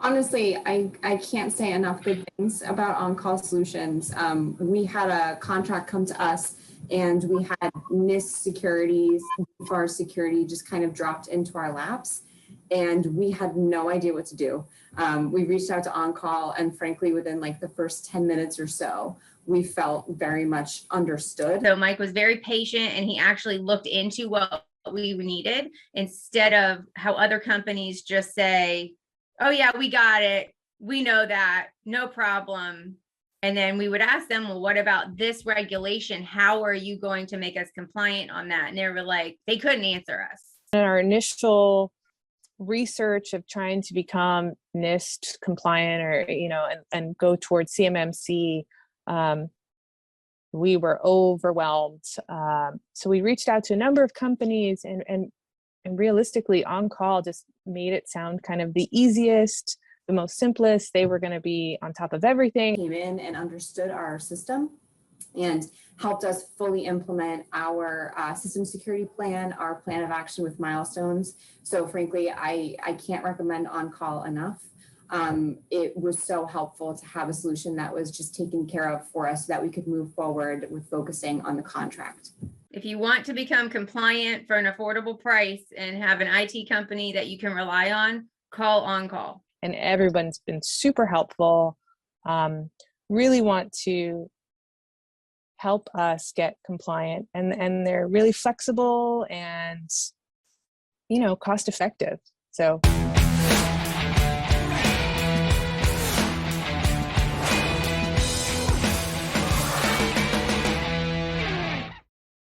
Honestly, I can't say enough good things about on-call solutions. We had a contract come to us and we had NIST securities, DFARS security just kind of dropped into our laps and we had no idea what to do. We reached out to on-call and frankly, within like the first 10 minutes or so, we felt very much understood. So Mike was very patient and he actually looked into what we needed instead of how other companies just say, oh yeah, we got it. We know that, no problem. And then we would ask them, well, what about this regulation? How are you going to make us compliant on that? And they were like, they couldn't answer us. In our initial research of trying to become NIST compliant or, and go towards CMMC, we were overwhelmed. So we reached out to a number of companies and realistically on-call just made it sound kind of the easiest, the most simplest. They were going to be on top of everything. Came in and understood our system and helped us fully implement our system security plan, our plan of action with milestones. So frankly, I can't recommend on-call enough. It was so helpful to have a solution that was just taken care of for us so that we could move forward with focusing on the contract. If you want to become compliant for an affordable price and have an IT company that you can rely on, call on-call. And everyone's been super helpful. Really want to help us get compliant, and they're really flexible and, cost effective. So